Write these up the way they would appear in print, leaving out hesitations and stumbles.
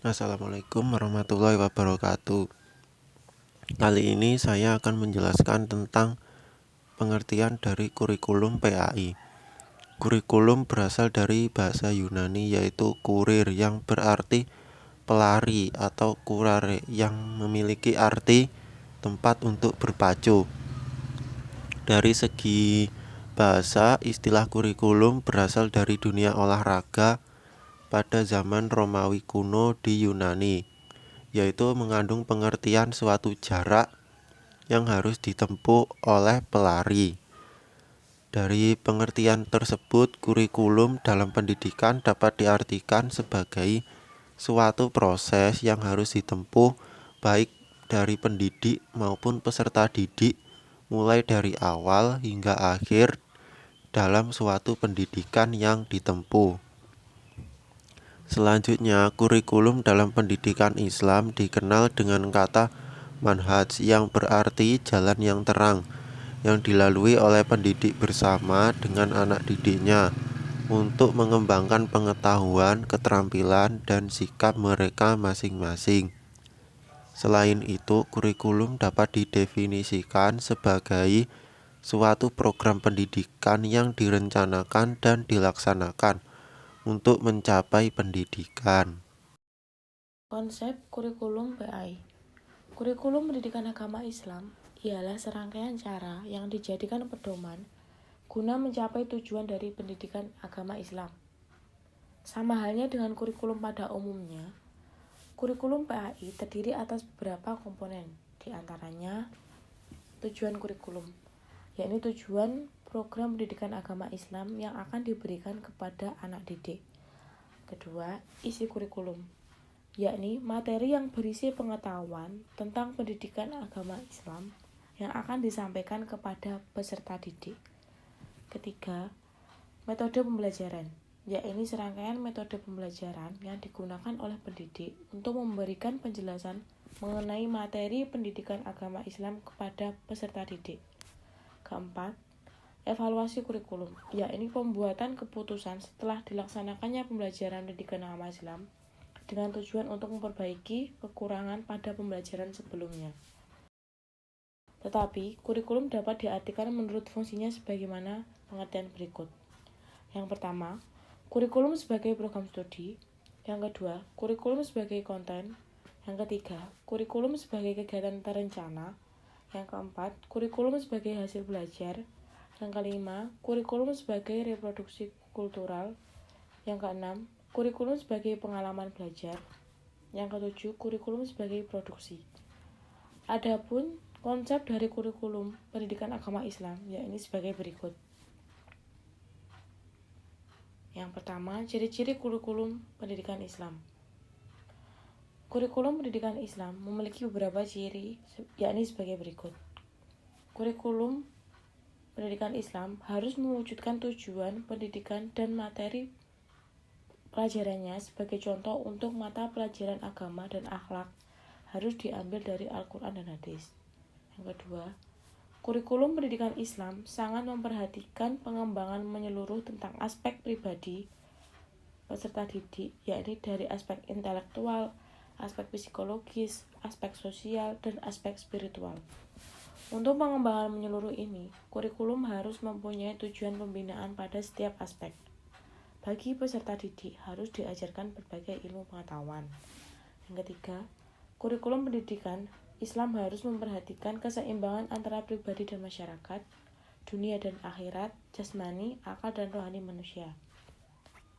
Assalamualaikum warahmatullahi wabarakatuh. Kali ini saya akan menjelaskan tentang pengertian dari kurikulum PAI. Kurikulum berasal dari bahasa Yunani yaitu kurir yang berarti pelari atau kurare yang memiliki arti tempat untuk berpacu. Dari segi bahasa, istilah kurikulum berasal dari dunia olahraga pada zaman Romawi kuno di Yunani, yaitu mengandung pengertian suatu jarak yang harus ditempuh oleh pelari. Dari pengertian tersebut, kurikulum dalam pendidikan dapat diartikan sebagai suatu proses yang harus ditempuh baik dari pendidik maupun peserta didik mulai dari awal hingga akhir dalam suatu pendidikan yang ditempuh. Selanjutnya, kurikulum dalam pendidikan Islam dikenal dengan kata manhaj yang berarti jalan yang terang yang dilalui oleh pendidik bersama dengan anak didiknya untuk mengembangkan pengetahuan, keterampilan, dan sikap mereka masing-masing. Selain itu, kurikulum dapat didefinisikan sebagai suatu program pendidikan yang direncanakan dan dilaksanakan untuk mencapai pendidikan. Konsep kurikulum PAI. Kurikulum pendidikan agama Islam ialah serangkaian cara yang dijadikan pedoman guna mencapai tujuan dari pendidikan agama Islam. Sama halnya dengan kurikulum pada umumnya, kurikulum PAI terdiri atas beberapa komponen, di antaranya tujuan kurikulum, yakni tujuan program pendidikan agama Islam yang akan diberikan kepada anak didik. Kedua, isi kurikulum, yakni materi yang berisi pengetahuan tentang pendidikan agama Islam yang akan disampaikan kepada peserta didik. Ketiga, metode pembelajaran, yakni serangkaian metode pembelajaran yang digunakan oleh pendidik untuk memberikan penjelasan mengenai materi pendidikan agama Islam kepada peserta didik. Keempat, evaluasi kurikulum, yakni pembuatan keputusan setelah dilaksanakannya pembelajaran pendidikan agama Islam dengan tujuan untuk memperbaiki kekurangan pada pembelajaran sebelumnya. Tetapi, kurikulum dapat diartikan menurut fungsinya sebagaimana pengertian berikut. Yang pertama, kurikulum sebagai program studi. Yang kedua, kurikulum sebagai konten. Yang ketiga, kurikulum sebagai kegiatan terencana. Yang keempat, kurikulum sebagai hasil belajar. Yang kelima, kurikulum sebagai reproduksi kultural. Yang keenam, kurikulum sebagai pengalaman belajar. Yang ketujuh, kurikulum sebagai produksi. Adapun konsep dari kurikulum pendidikan agama Islam yakni sebagai berikut. Yang pertama, ciri-ciri kurikulum pendidikan Islam. Kurikulum pendidikan Islam memiliki beberapa ciri yakni sebagai berikut. Kurikulum pendidikan Islam harus mewujudkan tujuan pendidikan dan materi pelajarannya sebagai contoh untuk mata pelajaran agama dan akhlak harus diambil dari Al-Quran dan Hadis. Yang kedua, kurikulum pendidikan Islam sangat memperhatikan pengembangan menyeluruh tentang aspek pribadi peserta didik, yakni dari aspek intelektual, aspek psikologis, aspek sosial, dan aspek spiritual. Untuk pengembangan menyeluruh ini, kurikulum harus mempunyai tujuan pembinaan pada setiap aspek. Bagi peserta didik harus diajarkan berbagai ilmu pengetahuan. Yang ketiga, kurikulum pendidikan Islam harus memperhatikan keseimbangan antara pribadi dan masyarakat, dunia dan akhirat, jasmani, akal dan rohani manusia.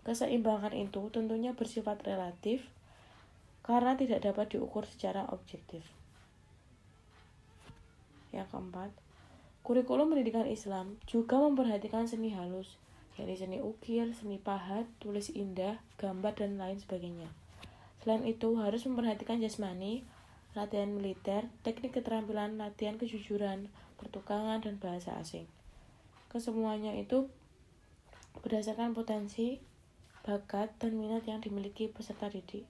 Keseimbangan itu tentunya bersifat relatif karena tidak dapat diukur secara objektif. Yang keempat, kurikulum pendidikan Islam juga memperhatikan seni halus, yakni seni ukir, seni pahat, tulis indah, gambar, dan lain sebagainya. Selain itu, harus memperhatikan jasmani, latihan militer, teknik keterampilan, latihan kejujuran, pertukangan, dan bahasa asing. Kesemuanya itu berdasarkan potensi, bakat, dan minat yang dimiliki peserta didik.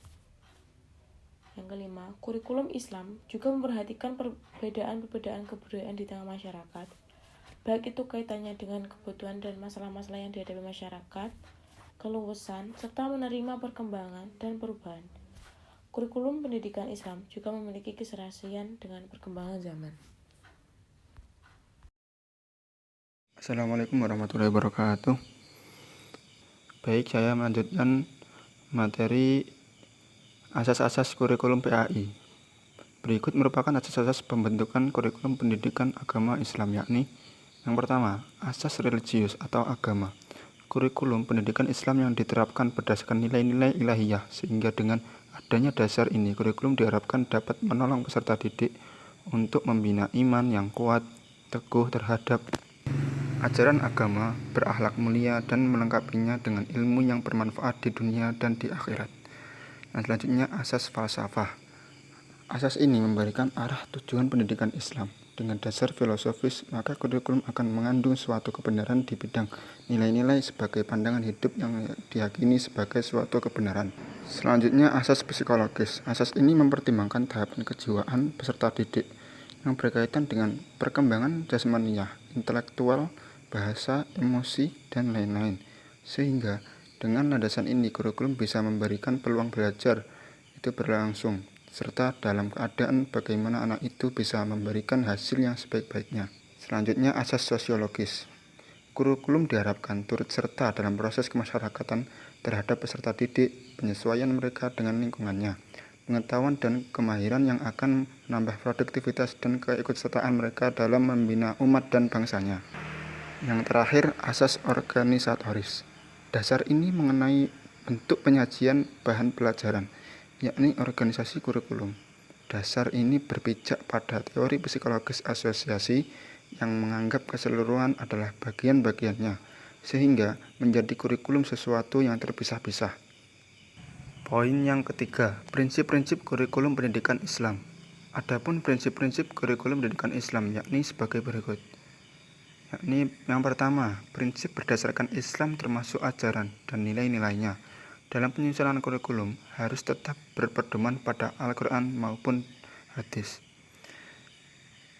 Yang kelima, kurikulum Islam juga memperhatikan perbedaan-perbedaan kebudayaan di tengah masyarakat, baik itu kaitannya dengan kebutuhan dan masalah-masalah yang dihadapi masyarakat, keluasan, serta menerima perkembangan dan perubahan. Kurikulum pendidikan Islam juga memiliki keserasian dengan perkembangan zaman. Assalamualaikum warahmatullahi wabarakatuh. Baik, saya melanjutkan materi asas-asas kurikulum PAI. Berikut merupakan asas-asas pembentukan kurikulum pendidikan agama Islam, yakni yang pertama, asas religius atau agama. Kurikulum pendidikan Islam yang diterapkan berdasarkan nilai-nilai ilahiyah, sehingga dengan adanya dasar ini, kurikulum diharapkan dapat menolong peserta didik untuk membina iman yang kuat, teguh terhadap ajaran agama, berakhlak mulia, dan melengkapinya dengan ilmu yang bermanfaat di dunia dan di akhirat. Dan selanjutnya, asas falsafah. Asas ini memberikan arah tujuan pendidikan Islam. Dengan dasar filosofis, maka kurikulum akan mengandung suatu kebenaran di bidang nilai-nilai sebagai pandangan hidup yang diyakini sebagai suatu kebenaran. Selanjutnya, asas psikologis. Asas ini mempertimbangkan tahapan kejiwaan peserta didik yang berkaitan dengan perkembangan jasmaniah, intelektual, bahasa, emosi, dan lain-lain. Sehingga dengan landasan ini kurikulum bisa memberikan peluang belajar itu berlangsung, serta dalam keadaan bagaimana anak itu bisa memberikan hasil yang sebaik-baiknya. Selanjutnya, asas sosiologis. Kurikulum diharapkan turut serta dalam proses kemasyarakatan terhadap peserta didik, penyesuaian mereka dengan lingkungannya, pengetahuan dan kemahiran yang akan menambah produktivitas dan keikutsertaan mereka dalam membina umat dan bangsanya. Yang terakhir, asas organisatoris. Dasar ini mengenai bentuk penyajian bahan pelajaran, yakni organisasi kurikulum. Dasar ini berpijak pada teori psikologis asosiasi yang menganggap keseluruhan adalah bagian-bagiannya, sehingga menjadi kurikulum sesuatu yang terpisah-pisah. Poin yang ketiga, prinsip-prinsip kurikulum pendidikan Islam. Adapun prinsip-prinsip kurikulum pendidikan Islam yakni sebagai berikut. Yakni yang pertama, prinsip berdasarkan Islam termasuk ajaran dan nilai-nilainya. Dalam penyusunan kurikulum harus tetap berpedoman pada Al-Quran maupun hadis.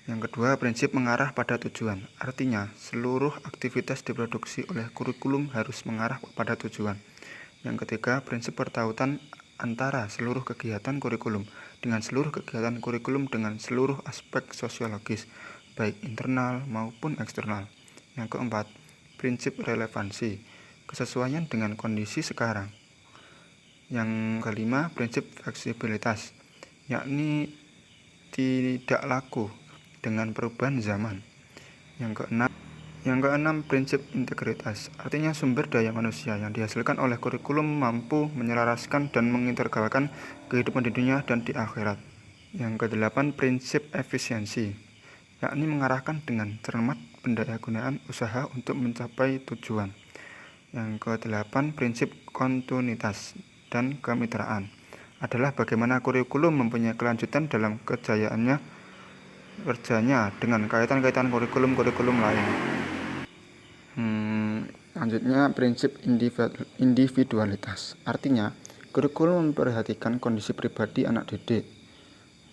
Yang kedua, prinsip mengarah pada tujuan. Artinya, seluruh aktivitas diproduksi oleh kurikulum harus mengarah pada tujuan. Yang ketiga, prinsip pertautan antara seluruh kegiatan kurikulum dengan seluruh kegiatan kurikulum dengan seluruh aspek sosiologis, baik internal maupun eksternal. Yang keempat, prinsip relevansi, kesesuaian dengan kondisi sekarang. Yang kelima, prinsip fleksibilitas, yakni tidak laku dengan perubahan zaman. Yang keenam, prinsip integritas, artinya sumber daya manusia yang dihasilkan oleh kurikulum mampu menyelaraskan dan mengintegralkan kehidupan di dunia dan di akhirat. Yang kedelapan, prinsip efisiensi, yakni mengarahkan dengan cermat pendayagunaan usaha untuk mencapai tujuan. Yang kedelapan, prinsip kontinuitas dan kemitraan, adalah bagaimana kurikulum mempunyai kelanjutan dalam kerjanya dengan kaitan-kaitan kurikulum lain. Selanjutnya, prinsip individualitas, artinya kurikulum memperhatikan kondisi pribadi anak didik.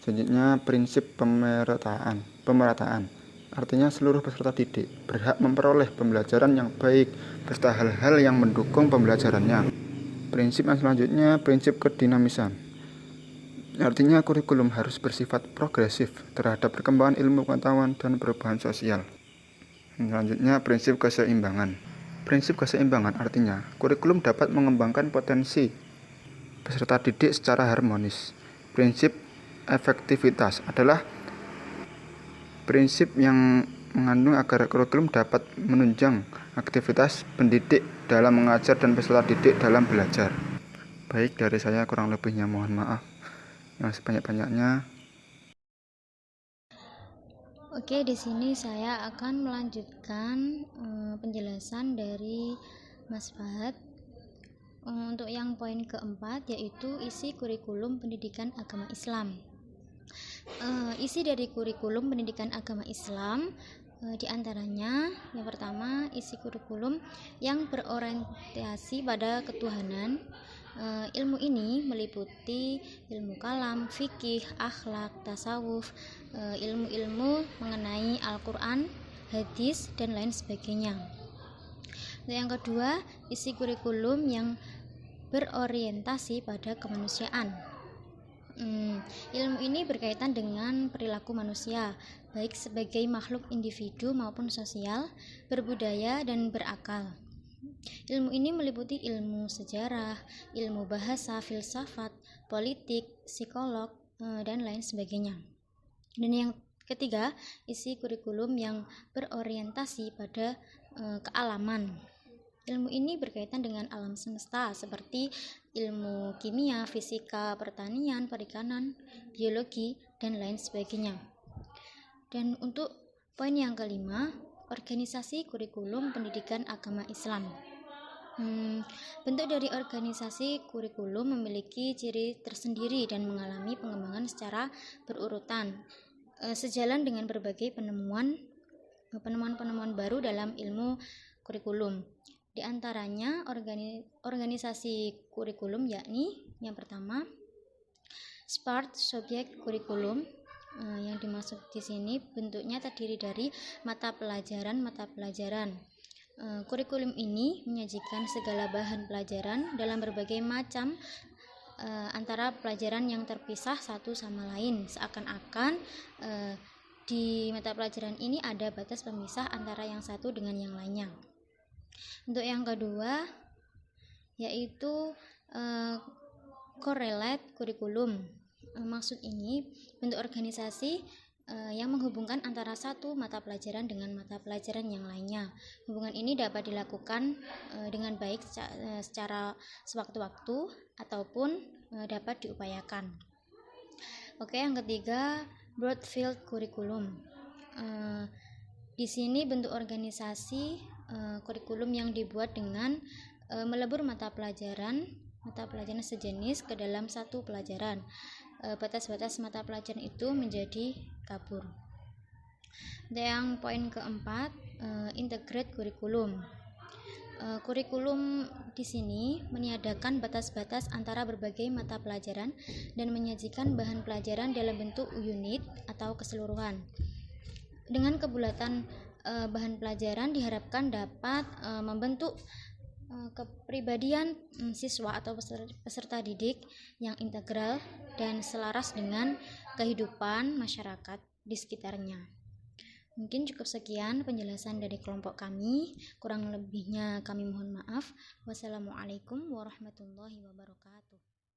Selanjutnya, prinsip pemerataan, artinya seluruh peserta didik berhak memperoleh pembelajaran yang baik beserta hal-hal yang mendukung pembelajarannya. Prinsip yang selanjutnya, prinsip kedinamisan, artinya kurikulum harus bersifat progresif terhadap perkembangan ilmu pengetahuan dan perubahan sosial. Selanjutnya, prinsip keseimbangan. Prinsip keseimbangan artinya kurikulum dapat mengembangkan potensi peserta didik secara harmonis. Prinsip efektivitas adalah prinsip yang mengandung agar kurikulum dapat menunjang aktivitas pendidik dalam mengajar dan peserta didik dalam belajar. Baik, dari saya kurang lebihnya mohon maaf yang sebanyak-banyaknya. Oke, di sini saya akan melanjutkan penjelasan dari Mas Fahad. Untuk yang poin keempat, yaitu isi kurikulum pendidikan agama Islam. Isi dari kurikulum pendidikan agama Islam diantaranya, yang pertama, isi kurikulum yang berorientasi pada ketuhanan. Ilmu ini meliputi ilmu kalam, fikih, akhlak, tasawuf, ilmu-ilmu mengenai Al-Quran, hadis, dan lain sebagainya. Yang kedua, isi kurikulum yang berorientasi pada kemanusiaan. Ilmu ini berkaitan dengan perilaku manusia, baik sebagai makhluk individu maupun sosial, berbudaya, dan berakal. Ilmu ini meliputi ilmu sejarah, ilmu bahasa, filsafat, politik, psikolog, dan lain sebagainya. Dan yang ketiga, isi kurikulum yang berorientasi pada kealaman. Ilmu ini berkaitan dengan alam semesta seperti ilmu kimia, fisika, pertanian, perikanan, biologi, dan lain sebagainya. Dan untuk poin yang kelima, organisasi kurikulum pendidikan agama Islam. Bentuk dari organisasi kurikulum memiliki ciri tersendiri dan mengalami pengembangan secara berurutan, sejalan dengan berbagai penemuan baru dalam ilmu kurikulum. Di antaranya organisasi kurikulum yakni yang pertama SPART subjek kurikulum, yang dimaksud di sini bentuknya terdiri dari mata pelajaran. Kurikulum ini menyajikan segala bahan pelajaran dalam berbagai macam antara pelajaran yang terpisah satu sama lain, seakan-akan di mata pelajaran ini ada batas pemisah antara yang satu dengan yang lainnya. Untuk yang kedua yaitu correlate kurikulum. Maksud ini bentuk organisasi yang menghubungkan antara satu mata pelajaran dengan mata pelajaran yang lainnya. Hubungan ini dapat dilakukan dengan baik secara sewaktu-waktu ataupun dapat diupayakan. Oke, yang ketiga broadfield kurikulum. Di sini bentuk organisasi kurikulum yang dibuat dengan melebur mata pelajaran sejenis ke dalam satu pelajaran. Batas-batas mata pelajaran itu menjadi kabur. Yang poin keempat, integrate kurikulum. Kurikulum di sini meniadakan batas-batas antara berbagai mata pelajaran dan menyajikan bahan pelajaran dalam bentuk unit atau keseluruhan. Dengan kebulatan bahan pelajaran diharapkan dapat membentuk kepribadian siswa atau peserta didik yang integral dan selaras dengan kehidupan masyarakat di sekitarnya. Mungkin cukup sekian penjelasan dari kelompok kami, kurang lebihnya kami mohon maaf. Wassalamualaikum warahmatullahi wabarakatuh.